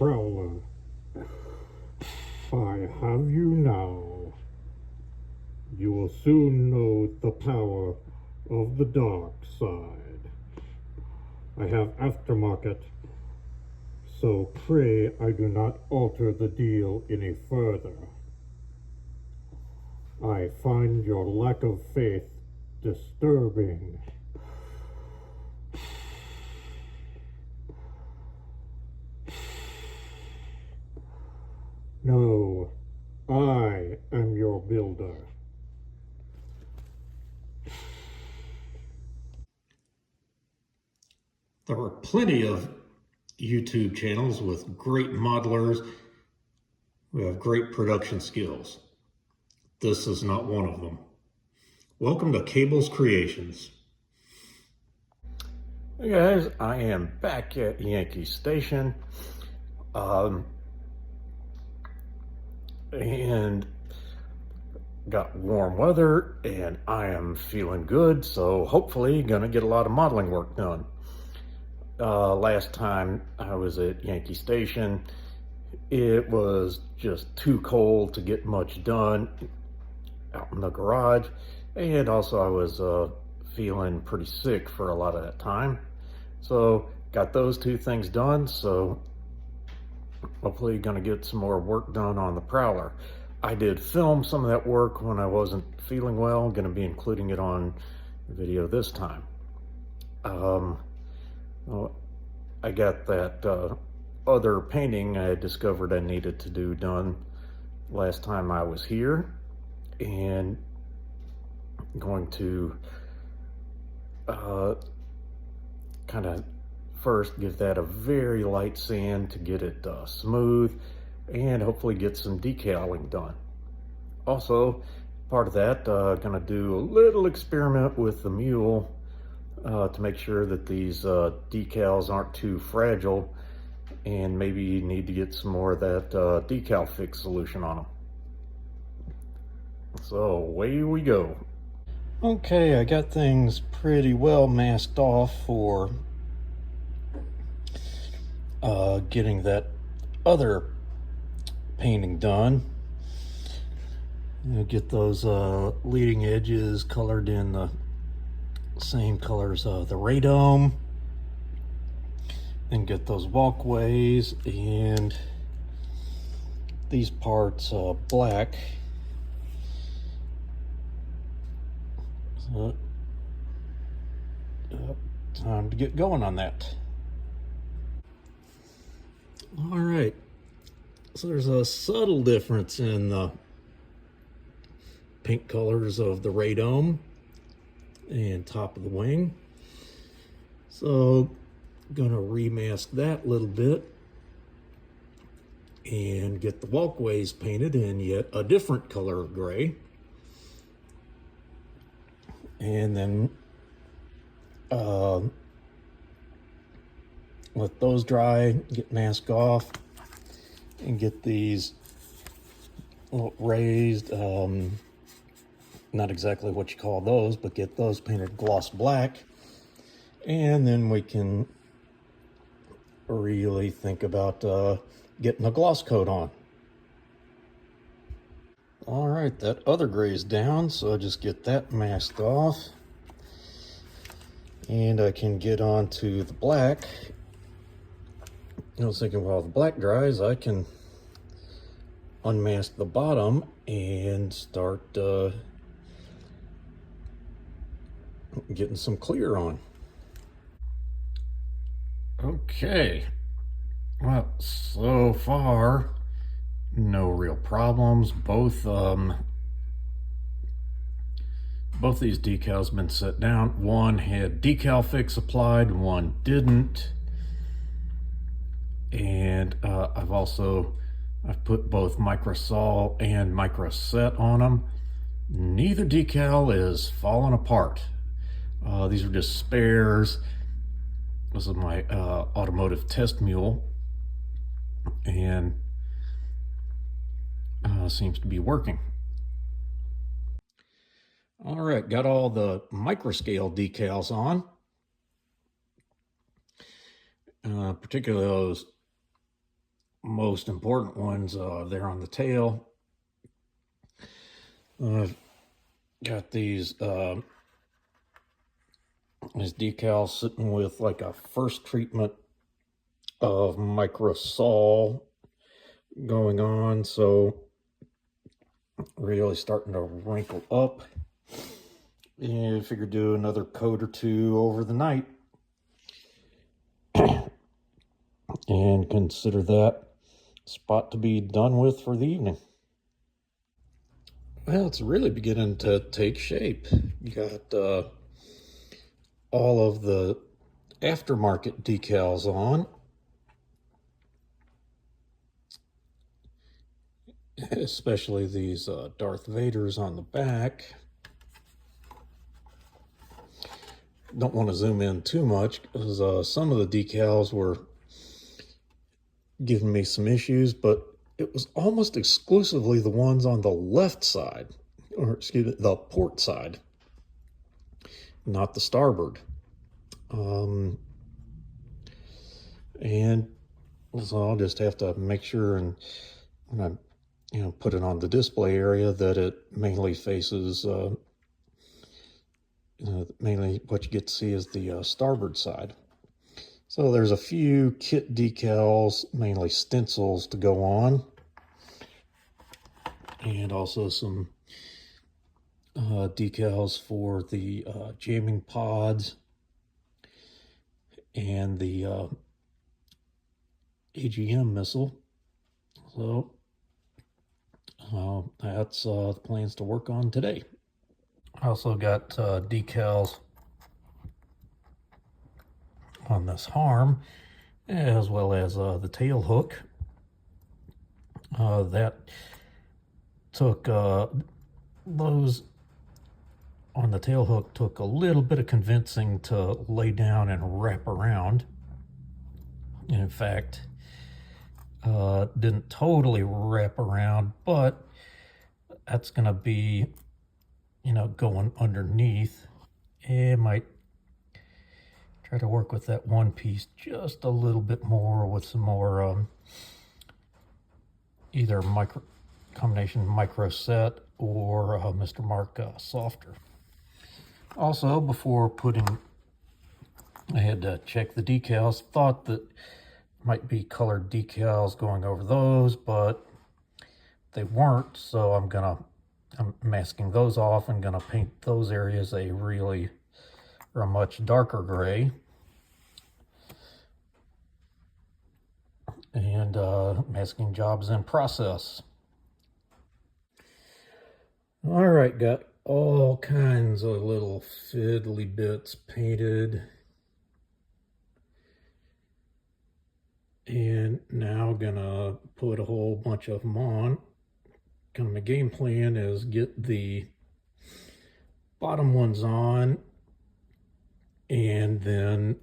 Prowler. I have you now. You will soon know the power of the dark side. I have aftermarket, so pray I do not alter the deal any further. I find your lack of faith disturbing. No, I am your builder. There are plenty of YouTube channels with great modelers who have great production skills. This is not one of them. Welcome to Cables Creations. Hey guys, I am back at Yankee Station. And got warm weather and I am feeling good, so hopefully gonna get a lot of modeling work done. Last time I was at Yankee Station, it was just too cold to get much done out in the garage, and also I was feeling pretty sick for a lot of that time. So got those two things done, so hopefully gonna get some more work done on the Prowler. I did film some of that work when I wasn't feeling well. I'm gonna be including it on video this time. Well, I got that other painting I had discovered I needed to do done last time I was here, and I'm going to kind of first give that a very light sand to get it smooth, and hopefully get some decaling done. Also, part of that, gonna do a little experiment with the mule to make sure that these decals aren't too fragile, and maybe you need to get some more of that decal fix solution on them. So away we go. Okay, I got things pretty well masked off for getting that other painting done. Get those leading edges colored in the same colors of the radome, and get those walkways and these parts black. So time to get going on that. All right, so there's a subtle difference in the pink colors of the radome and top of the wing. So I'm gonna remask that a little bit and get the walkways painted in yet a different color of gray. And then let those dry, get mask off, and get these little raised, not exactly what you call those, but get those painted gloss black. And then we can really think about getting a gloss coat on. All right, that other gray is down, so I'll just get that masked off. And I can get on to the black. I was thinking while the black dries, I can unmask the bottom and start getting some clear on. Okay, well, so far no real problems. Both these decals have been set down. One had decal fix applied, one didn't. And I've put both microsol and microset on them. Neither decal is falling apart. These are just spares. This is my automotive test mule, and seems to be working. All right, got all the microscale decals on, particularly those most important ones there on the tail. I've got these decals sitting with like a first treatment of microsol going on, so really starting to wrinkle up. And I figured do another coat or two over the night and consider that spot to be done with for the evening. Well, it's really beginning to take shape. You got all of the aftermarket decals on, especially these Darth Vaders on the back. Don't want to zoom in too much because some of the decals were giving me some issues, but it was almost exclusively the ones on the left side, or excuse me, the port side, not the starboard. And so I'll just have to make sure, and when I put it on the display area, that it mainly faces mainly what you get to see is the starboard side. So there's a few kit decals, mainly stencils, to go on, and also some decals for the jamming pods and the AGM missile. So that's the plans to work on today. I also got decals on this harm, as well as the tail hook. That took those on the tail hook took a little bit of convincing to lay down and wrap around. In fact, didn't totally wrap around, but that's gonna be, going underneath. It might try to work with that one piece just a little bit more with some more either combination micro set or Mr. Mark softer. Also, before putting, I had to check the decals. Thought that might be colored decals going over those, but they weren't, so I'm masking those off and gonna paint those areas a much darker gray. And masking jobs in process. All right, got all kinds of little fiddly bits painted. And now gonna put a whole bunch of them on. Kind of my game plan is get the bottom ones on, and then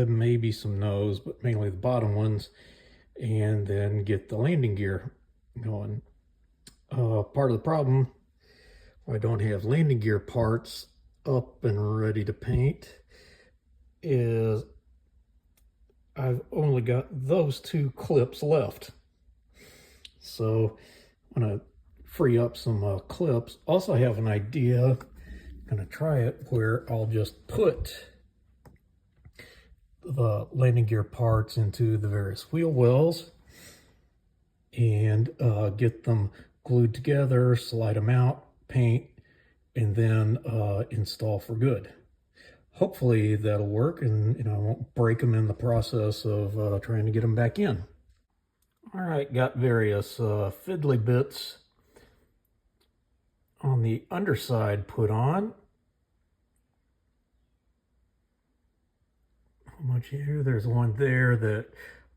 maybe some nose, but mainly the bottom ones, and then get the landing gear going. Part of the problem, I don't have landing gear parts up and ready to paint, is I've only got those two clips left. So I'm gonna free up some clips. Also, I have an idea. I'm gonna try it where I'll just put the landing gear parts into the various wheel wells and get them glued together, slide them out, paint, and then install for good. Hopefully that'll work, and I won't break them in the process of trying to get them back in. All right, got various fiddly bits on the underside put on. How much here? There's one there that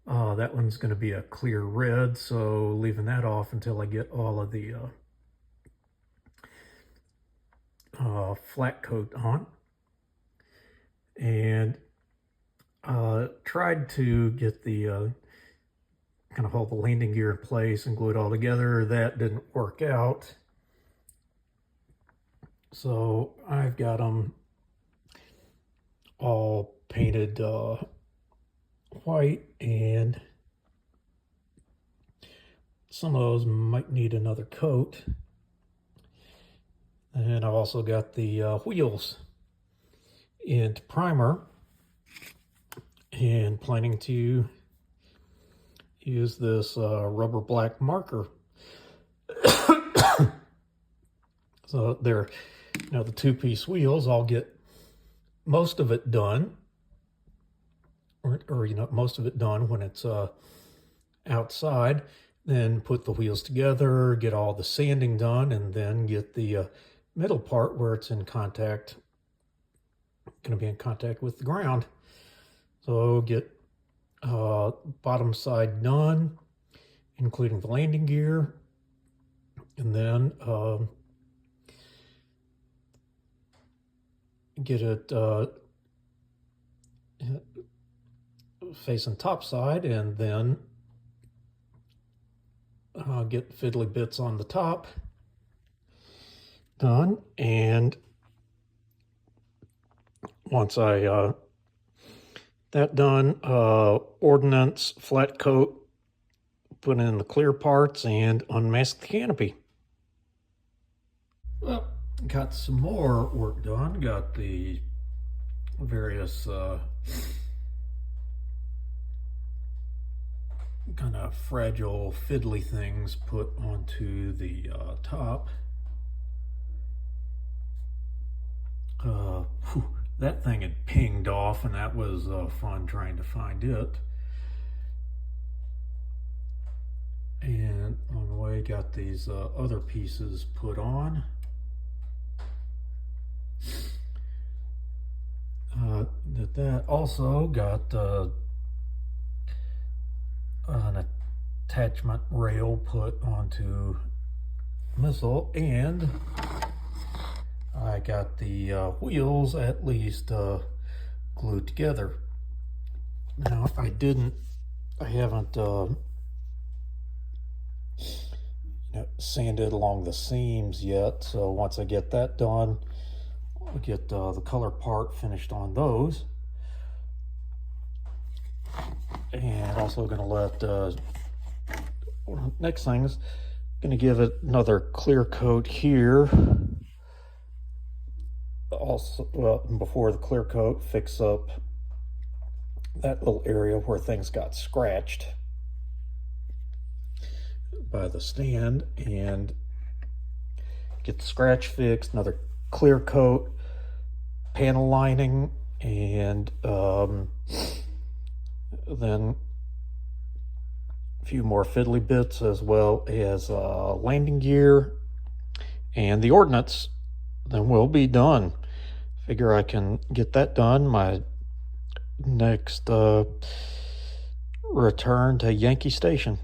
that one's going to be a clear red, so leaving that off until I get all of the flat coat on. And tried to get the kind of hold the landing gear in place and glue it all together. That didn't work out. So I've got them all painted white, and some of those might need another coat. And I've also got the wheels into primer, and planning to use this rubber black marker. So they're, the two-piece wheels, I'll get most of it done, or most of it done when it's outside. Then put the wheels together, get all the sanding done, and then get the middle part where it's in contact, going to be in contact with the ground. So get bottom side done, including the landing gear, and then get it facing top side, and then get fiddly bits on the top done. And once I that done, ordnance, flat coat, put in the clear parts, and unmask the canopy. Well, got some more work done. Got the various kind of fragile, fiddly things put onto the top. That thing had pinged off, and that was fun trying to find it. And on the way, got these other pieces put on. Did that. Also got an attachment rail put onto missile, and I got the wheels at least glued together. Now I haven't sanded along the seams yet, so once I get that done, I'll get the color part finished on those. And also going to let next thing is going to give it another clear coat here. Also, well, before the clear coat, fix up that little area where things got scratched by the stand, and get the scratch fixed, another clear coat, panel lining, and then a few more fiddly bits, as well as landing gear, and the ordnance. Then we'll be done. Figure I can get that done my next return to Yankee Station.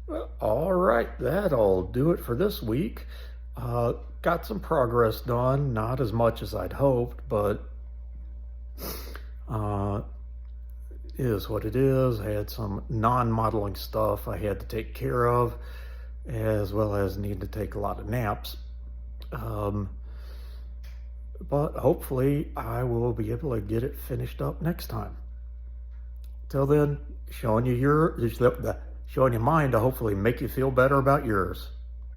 Well, all right, that'll do it for this week. Got some progress done, not as much as I'd hoped, but is what it is. I had some non-modeling stuff I had to take care of, as well as need to take a lot of naps. But hopefully I will be able to get it finished up next time. Till then, showing you mine to hopefully make you feel better about yours.